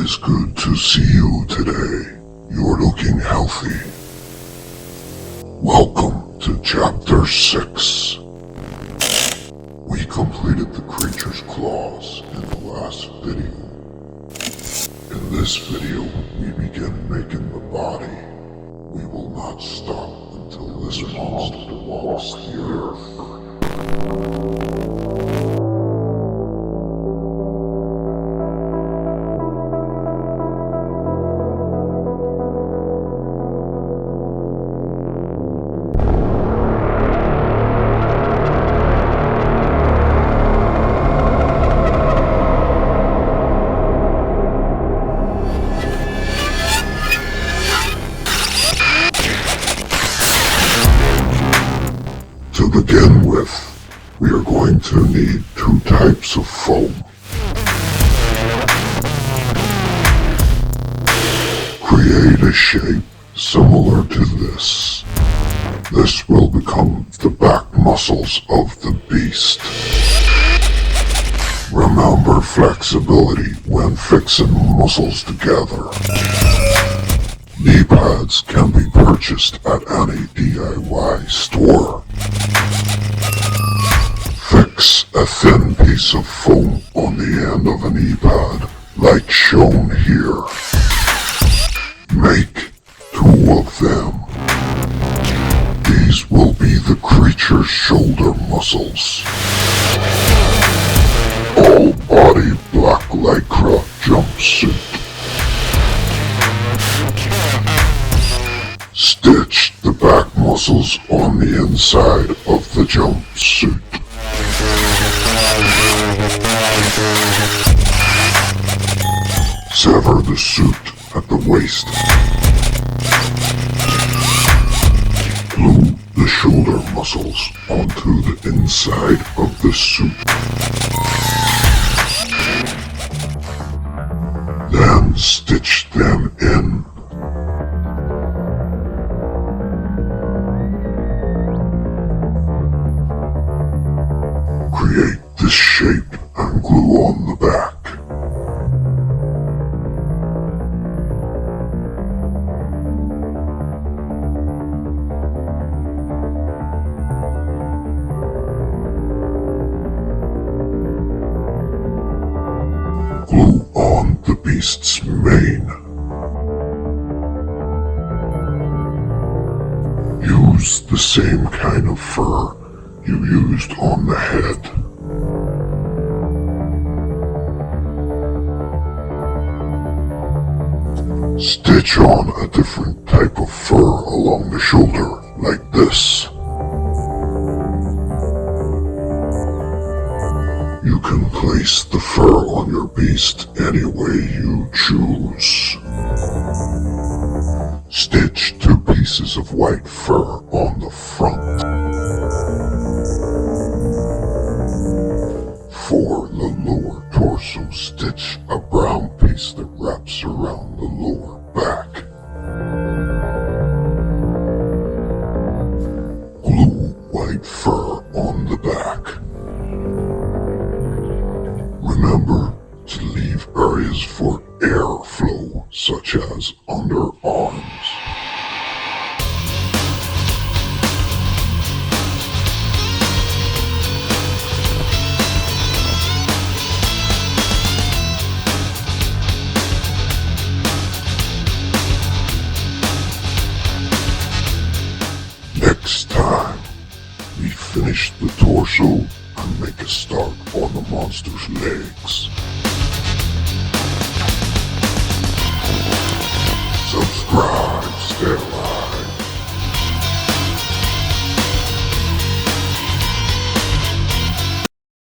is good to see you today. You're looking healthy. Welcome to Chapter 6. We completed the creature's claws in the last video. In this video, we begin making the body. We will not stop until this monster walks the earth. To begin with, we are going to need 2 types of foam. Create a shape similar to this. This will become the back muscles of the beast. Remember flexibility when fixing muscles together. Knee pads can be purchased at any DIY store. Fix a thin piece of foam on the end of a knee pad, like shown here. Make 2 of them. These will be the creature's shoulder muscles. All body black lycra jumpsuit. Stitch the back muscles on the inside of the jumpsuit. Sever the suit at the waist. Glue the shoulder muscles onto the inside of the suit. Then stitch them in. Create this shape and glue on the back. Glue on the beast's mane. Use the same kind of fur you used on the head. Stitch on a different type of fur along the shoulder, like this. You can place the fur on your beast any way you choose. Stitch 2 pieces of white fur on the front. For the lower torso, stitch a brown piece that wraps around the lower back. Glue white fur on the back. Remember to leave areas for airflow, such as underarms. Next time, we finish the torso and make a start on the monster's legs. Subscribe, stay